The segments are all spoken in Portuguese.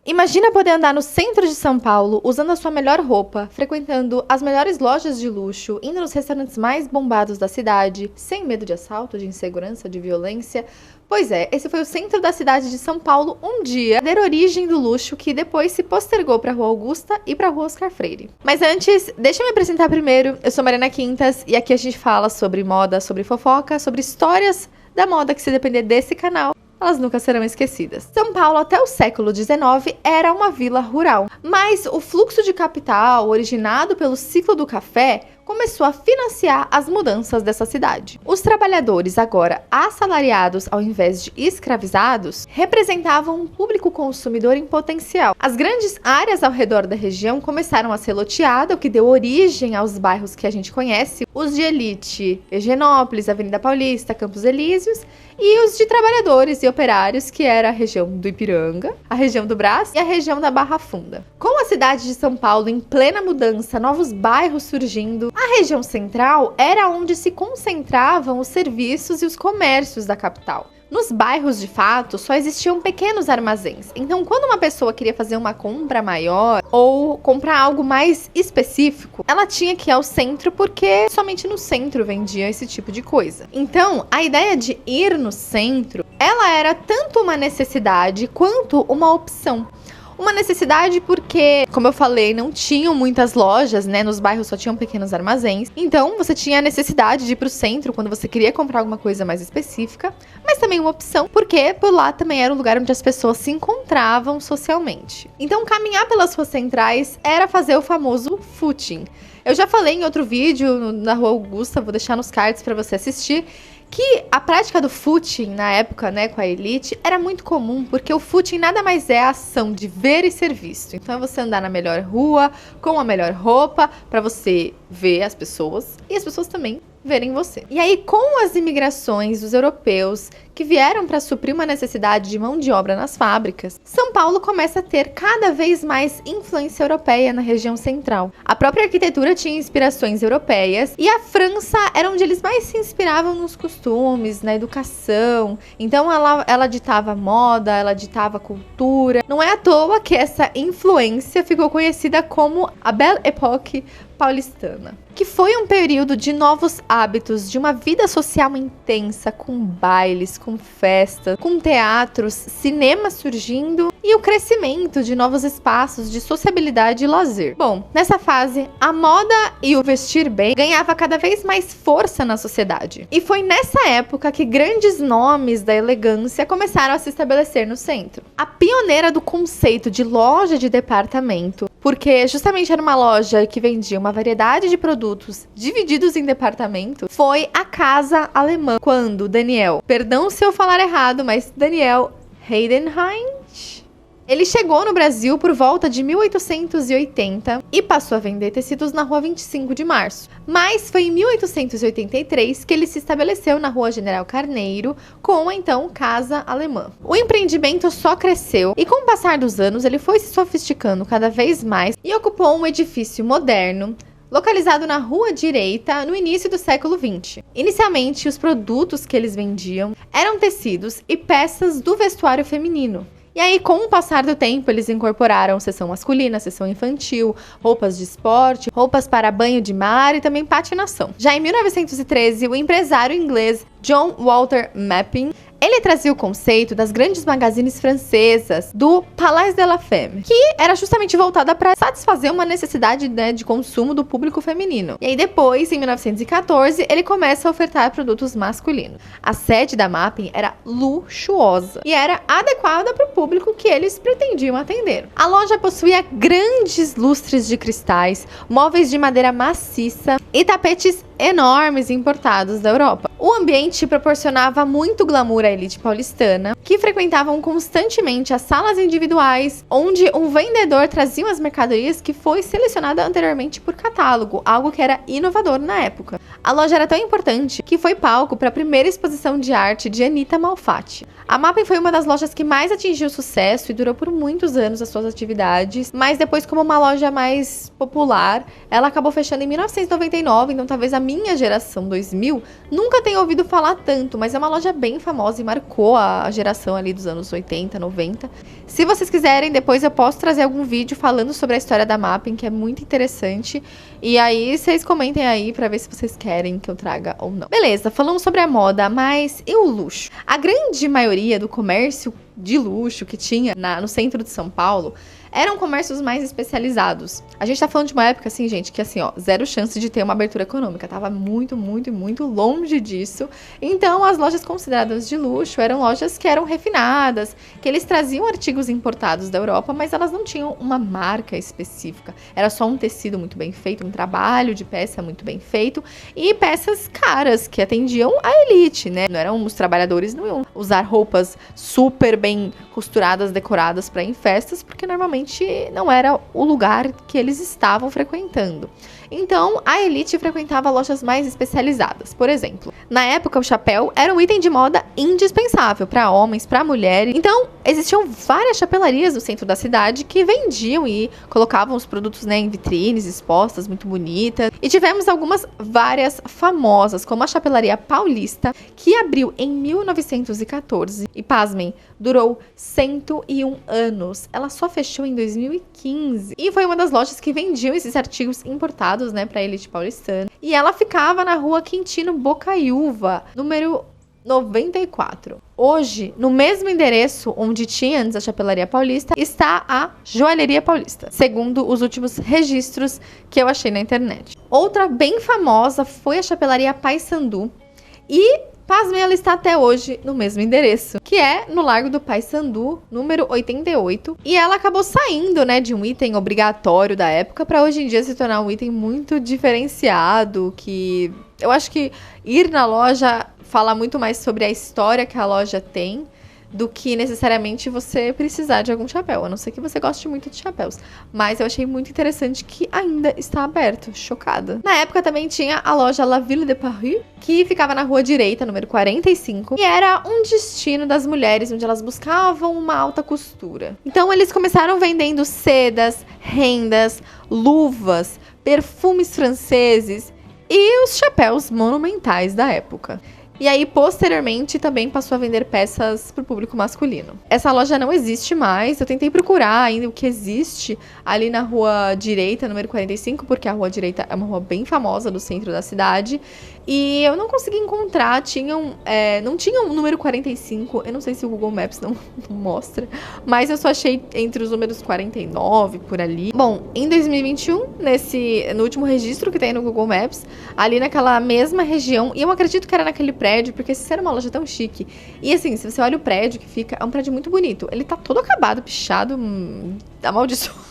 Imagina poder andar no centro de São Paulo usando a sua melhor roupa, frequentando as melhores lojas de luxo, indo nos restaurantes mais bombados da cidade, sem medo de assalto, de insegurança, de violência. Pois é, esse foi o centro da cidade de São Paulo um dia, a origem do luxo que depois se postergou para a Rua Augusta e para a Rua Oscar Freire. Mas antes, deixa eu me apresentar primeiro. Eu sou Mariana Quintas e aqui a gente fala sobre moda, sobre fofoca, sobre histórias da moda que, se depender desse canal, elas nunca serão esquecidas. São Paulo, até o século XIX, era uma vila rural. Mas o fluxo de capital, originado pelo ciclo do café, começou a financiar as mudanças dessa cidade. Os trabalhadores, agora assalariados ao invés de escravizados, representavam um público consumidor em potencial. As grandes áreas ao redor da região começaram a ser loteadas, o que deu origem aos bairros que a gente conhece, os de elite, Higienópolis, Avenida Paulista, Campos Elíseos, e os de trabalhadores e operários, que era a região do Ipiranga, a região do Brás e a região da Barra Funda. Com a cidade de São Paulo em plena mudança, novos bairros surgindo, a região central era onde se concentravam os serviços e os comércios da capital. Nos bairros, de fato, só existiam pequenos armazéns. Então, quando uma pessoa queria fazer uma compra maior ou comprar algo mais específico, ela tinha que ir ao centro, porque somente no centro vendia esse tipo de coisa. Então, a ideia de ir no centro, ela era tanto uma necessidade quanto uma opção. Uma necessidade porque, como eu falei, não tinham muitas lojas, né? Nos bairros só tinham pequenos armazéns. Então, você tinha a necessidade de ir pro centro quando você queria comprar alguma coisa mais específica. Mas também uma opção, porque por lá também era o lugar onde as pessoas se encontravam socialmente. Então, caminhar pelas ruas centrais era fazer o famoso footing. Eu já falei em outro vídeo na Rua Augusta, vou deixar nos cards para você assistir, que a prática do footing na época, né, com a elite, era muito comum, porque o footing nada mais é a ação de ver e ser visto. Então é você andar na melhor rua, com a melhor roupa, para você ver as pessoas, e as pessoas também verem você. E aí, com as imigrações dos europeus que vieram para suprir uma necessidade de mão de obra nas fábricas, São Paulo começa a ter cada vez mais influência europeia na região central. A própria arquitetura tinha inspirações europeias e a França era onde eles mais se inspiravam nos costumes, na educação. Então ela ditava moda, ela ditava cultura. Não é à toa que essa influência ficou conhecida como a Belle Époque paulistana, que foi um período de novos hábitos, de uma vida social intensa, com bailes, com festas, com teatros, cinema surgindo e o crescimento de novos espaços de sociabilidade e lazer. Bom, nessa fase, a moda e o vestir bem ganhava cada vez mais força na sociedade. E foi nessa época que grandes nomes da elegância começaram a se estabelecer no centro. A pioneira do conceito de loja de departamento, porque justamente era uma loja que vendia uma variedade de produtos divididos em departamento, foi a Casa Alemã, quando Daniel, perdão se eu falar errado, mas Daniel Heidenreich, ele chegou no Brasil por volta de 1880 e passou a vender tecidos na Rua 25 de Março. Mas foi em 1883 que ele se estabeleceu na Rua General Carneiro com a então Casa Alemã. O empreendimento só cresceu e, com o passar dos anos, ele foi se sofisticando cada vez mais e ocupou um edifício moderno, localizado na Rua Direita, no início do século XX. Inicialmente, os produtos que eles vendiam eram tecidos e peças do vestuário feminino. E aí, com o passar do tempo, eles incorporaram seção masculina, seção infantil, roupas de esporte, roupas para banho de mar e também patinação. Já em 1913, o empresário inglês John Walter Mappin, ele trazia o conceito das grandes magazines francesas do Palais de la Femme, que era justamente voltada para satisfazer uma necessidade, né, de consumo do público feminino. E aí depois, em 1914, ele começa a ofertar produtos masculinos. A sede da Mappin era luxuosa e era adequada para o público que eles pretendiam atender. A loja possuía grandes lustres de cristais, móveis de madeira maciça e tapetes enormes importados da Europa. O ambiente proporcionava muito glamour à elite paulistana, que frequentavam constantemente as salas individuais, onde um vendedor trazia as mercadorias que foi selecionada anteriormente por catálogo, algo que era inovador na época. A loja era tão importante que foi palco para a primeira exposição de arte de Anita Malfatti. A Mappin foi uma das lojas que mais atingiu sucesso e durou por muitos anos as suas atividades, mas depois, como uma loja mais popular, ela acabou fechando em 1999, então talvez a minha geração 2000 nunca tenha tenha ouvido falar tanto, mas é uma loja bem famosa e marcou a geração ali dos anos 80, 90. Se vocês quiserem, depois eu posso trazer algum vídeo falando sobre a história da Mappin, que é muito interessante. E aí, vocês comentem aí pra ver se vocês querem que eu traga ou não. Beleza, falamos sobre a moda, mas e o luxo? A grande maioria do comércio de luxo que tinha no centro de São Paulo eram comércios mais especializados. A gente tá falando de uma época, assim, gente, que assim, ó, zero chance de ter uma abertura econômica. Tava muito, muito, muito longe disso. Então, as lojas consideradas de luxo eram lojas que eram refinadas, que eles traziam artigos importados da Europa, mas elas não tinham uma marca específica. Era só um tecido muito bem feito, um trabalho de peça muito bem feito e peças caras que atendiam a elite, né? Não eram os trabalhadores, não iam usar roupas super bem costuradas, decoradas para ir em festas, porque normalmente não era o lugar que eles estavam frequentando. Então, a elite frequentava lojas mais especializadas. Por exemplo, na época, o chapéu era um item de moda indispensável para homens, para mulheres. Então, existiam várias chapelarias no centro da cidade que vendiam e colocavam os produtos, né, em vitrines expostas, muito bonitas. E tivemos várias famosas, como a Chapelaria Paulista, que abriu em 1914 e, pasmem, durou 101 anos. Ela só fechou em 2015 e foi uma das lojas que vendiam esses artigos importados, né, para a elite paulistana. E ela ficava na rua Quintino Bocaiúva, número 94. Hoje, no mesmo endereço onde tinha antes a Chapelaria Paulista, está a Joalheria Paulista, segundo os últimos registros que eu achei na internet. Outra bem famosa foi a Chapelaria Paissandu e, pasmem, ela está até hoje no mesmo endereço, que é no Largo do Paissandu, número 88. E ela acabou saindo, né, de um item obrigatório da época para hoje em dia se tornar um item muito diferenciado, que eu acho que ir na loja fala muito mais sobre a história que a loja tem do que necessariamente você precisar de algum chapéu, a não ser que você goste muito de chapéus. Mas eu achei muito interessante que ainda está aberto, chocada. Na época também tinha a loja La Ville de Paris, que ficava na rua direita, número 45, e era um destino das mulheres, onde elas buscavam uma alta costura. Então eles começaram vendendo sedas, rendas, luvas, perfumes franceses e os chapéus monumentais da época. E aí, posteriormente, também passou a vender peças para o público masculino. Essa loja não existe mais. Eu tentei procurar ainda o que existe ali na rua direita, número 45, porque a rua direita é uma rua bem famosa do centro da cidade. E eu não consegui encontrar, não tinha um número 45, eu não sei se o Google Maps não mostra, mas eu só achei entre os números 49, por ali. Bom, em 2021, no último registro que tem no Google Maps, ali naquela mesma região, e eu acredito que era naquele prédio, porque se era uma loja tão chique, e assim, se você olha o prédio que fica, é um prédio muito bonito, ele tá todo acabado, pichado, amaldiçoado.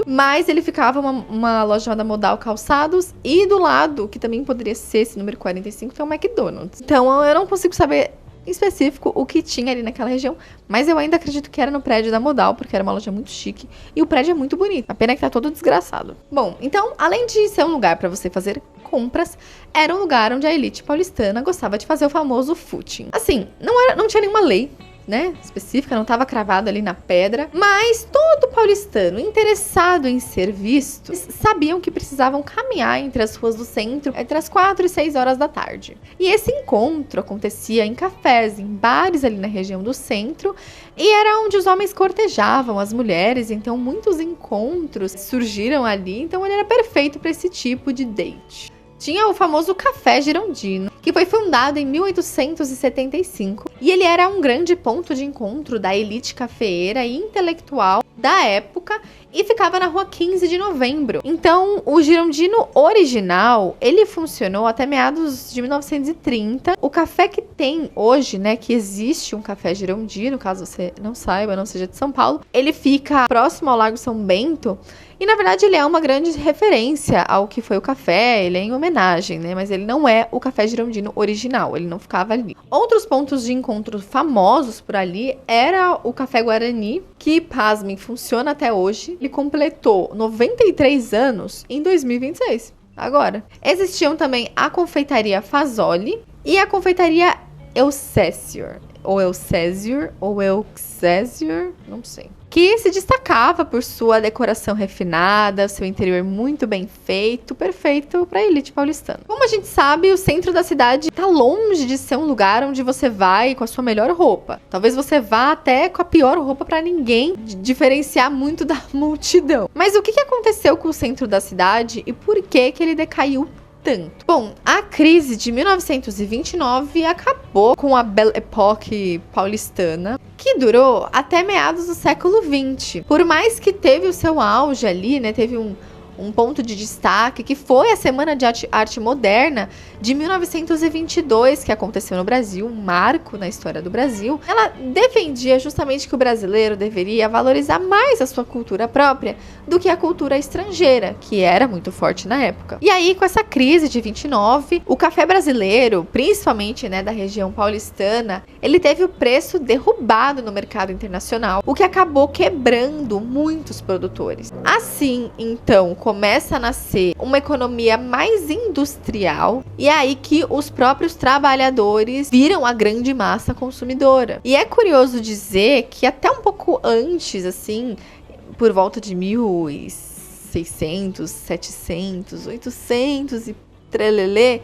Mas ele ficava uma loja chamada Modal Calçados e do lado, que também poderia ser esse número 45, tem um McDonald's. Então eu não consigo saber em específico o que tinha ali naquela região, mas eu ainda acredito que era no prédio da Modal, porque era uma loja muito chique e o prédio é muito bonito. A pena é que tá todo desgraçado. Bom, então, além de ser um lugar para você fazer compras, era um lugar onde a elite paulistana gostava de fazer o famoso footing. Assim, não tinha nenhuma lei, né, específica, não estava cravado ali na pedra, mas todo paulistano interessado em ser visto sabiam que precisavam caminhar entre as ruas do centro entre as 4 e 6 horas da tarde. E esse encontro acontecia em cafés, em bares ali na região do centro, e era onde os homens cortejavam as mulheres, então muitos encontros surgiram ali, então ele era perfeito para esse tipo de date. Tinha o famoso Café Girondino, que foi fundado em 1875, e ele era um grande ponto de encontro da elite cafeeira e intelectual da época e ficava na rua 15 de novembro. Então, o Girondino original, ele funcionou até meados de 1930. O café que tem hoje, né, que existe um Café Girondino, caso você não saiba, não seja de São Paulo, ele fica próximo ao Largo São Bento. E, na verdade, ele é uma grande referência ao que foi o café, ele é em homenagem, né? Mas ele não é o Café Girondino original, ele não ficava ali. Outros pontos de encontro famosos por ali era o Café Guarani, que, pasmem, funciona até hoje. Ele completou 93 anos em 2026, agora. Existiam também a Confeitaria Fazoli e a Confeitaria Elcésior, ou Elcésior, ou Elcésior, não sei. que se destacava por sua decoração refinada, seu interior muito bem feito, perfeito para a elite paulistana. Como a gente sabe, o centro da cidade está longe de ser um lugar onde você vai com a sua melhor roupa. Talvez você vá até com a pior roupa para ninguém diferenciar muito da multidão. Mas o que aconteceu com o centro da cidade e por que ele decaiu tanto? Bom, a crise de 1929 acabou com a Belle Époque paulistana, que durou até meados do século XX. Por mais que teve o seu auge ali, né, teve um ponto de destaque, que foi a Semana de Arte Moderna de 1922, que aconteceu no Brasil, um marco na história do Brasil. Ela defendia justamente que o brasileiro deveria valorizar mais a sua cultura própria do que a cultura estrangeira, que era muito forte na época. E aí, com essa crise de 29, o café brasileiro, principalmente, né, da região paulistana, ele teve o preço derrubado no mercado internacional, o que acabou quebrando muitos produtores. Assim, então, começa a nascer uma economia mais industrial e é aí que os próprios trabalhadores viram a grande massa consumidora. E é curioso dizer que até um pouco antes, assim, por volta de 1600, 700, 800 e trelelê,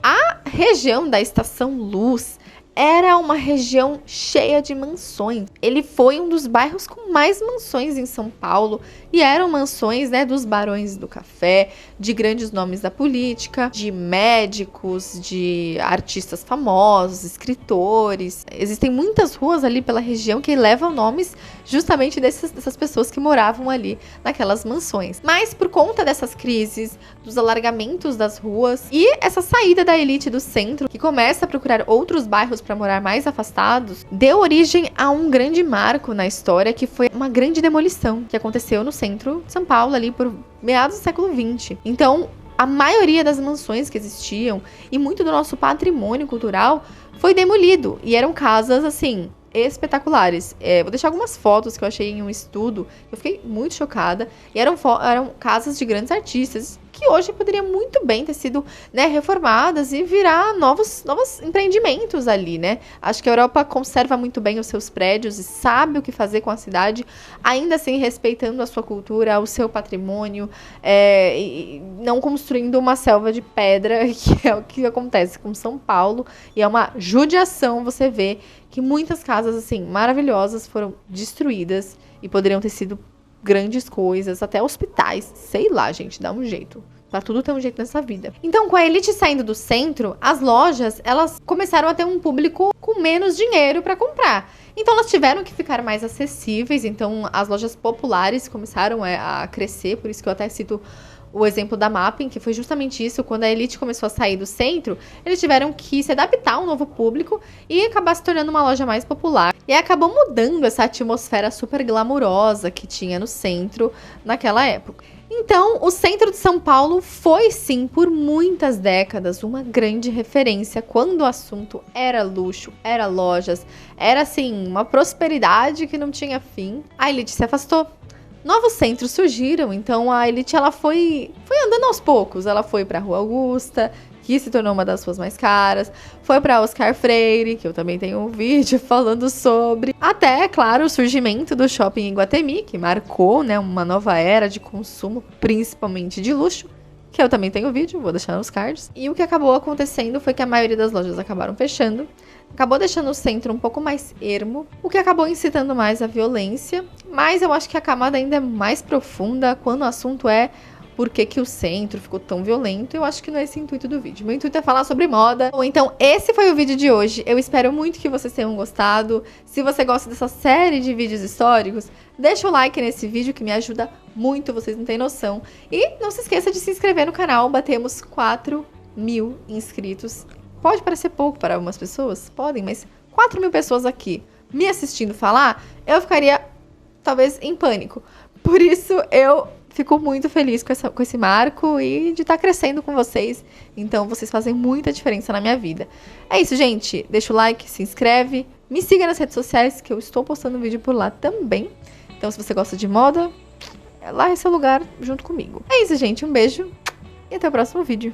a região da Estação Luz era uma região cheia de mansões. Ele foi um dos bairros com mais mansões em São Paulo e eram mansões, né, dos barões do café, de grandes nomes da política, de médicos, de artistas famosos, escritores. Existem muitas ruas ali pela região que levam nomes justamente dessas pessoas que moravam ali naquelas mansões. Mas por conta dessas crises, dos alargamentos das ruas e essa saída da elite do centro, que começa a procurar outros bairros para morar mais afastados, deu origem a um grande marco na história, que foi uma grande demolição que aconteceu no centro de São Paulo ali por meados do século XX. Então, a maioria das mansões que existiam e muito do nosso patrimônio cultural foi demolido. E eram casas, assim, espetaculares. Vou deixar algumas fotos que eu achei em um estudo. Eu fiquei muito chocada. E eram casas de grandes artistas que hoje poderiam muito bem ter sido, né, reformadas e virar novos empreendimentos ali, né? Acho que a Europa conserva muito bem os seus prédios e sabe o que fazer com a cidade, ainda assim respeitando a sua cultura, o seu patrimônio, e não construindo uma selva de pedra, que é o que acontece com São Paulo. E é uma judiação você ver que muitas casas, assim, maravilhosas foram destruídas e poderiam ter sido grandes coisas, até hospitais, sei lá, gente, dá um jeito. Pra tudo ter um jeito nessa vida. Então, com a elite saindo do centro, as lojas, elas começaram a ter um público com menos dinheiro para comprar. Então, elas tiveram que ficar mais acessíveis. Então, as lojas populares começaram a crescer, por isso que eu até cito o exemplo da Mapping, que foi justamente isso. Quando a elite começou a sair do centro, eles tiveram que se adaptar a um novo público e acabar se tornando uma loja mais popular. E acabou mudando essa atmosfera super glamurosa que tinha no centro naquela época. Então, o centro de São Paulo foi, sim, por muitas décadas, uma grande referência quando o assunto era luxo, era lojas, era, assim, uma prosperidade que não tinha fim. A elite se afastou. Novos centros surgiram, então a elite ela foi andando aos poucos. Ela foi para a Rua Augusta, que se tornou uma das ruas mais caras, foi para Oscar Freire, que eu também tenho um vídeo falando sobre, até, claro, o surgimento do shopping Iguatemi, que marcou, né, uma nova era de consumo, principalmente de luxo, que eu também tenho vídeo, vou deixar nos cards. E o que acabou acontecendo foi que a maioria das lojas acabaram fechando, acabou deixando o centro um pouco mais ermo, o que acabou incitando mais a violência, mas eu acho que a camada ainda é mais profunda quando o assunto é por que o centro ficou tão violento. Eu acho que não é esse o intuito do vídeo. Meu intuito é falar sobre moda. Bom, então esse foi o vídeo de hoje. Eu espero muito que vocês tenham gostado. Se você gosta dessa série de vídeos históricos, deixa o like nesse vídeo que me ajuda muito, vocês não têm noção. E não se esqueça de se inscrever no canal. Batemos 4.000 inscritos. Pode parecer pouco para algumas pessoas, podem, mas 4.000 pessoas aqui me assistindo falar, eu ficaria talvez em pânico. Por isso eu fico muito feliz com esse marco e de estar crescendo com vocês. Então, vocês fazem muita diferença na minha vida. É isso, gente. Deixa o like, se inscreve. Me siga nas redes sociais, que eu estou postando vídeo por lá também. Então, se você gosta de moda, lá é seu lugar junto comigo. É isso, gente. Um beijo e até o próximo vídeo.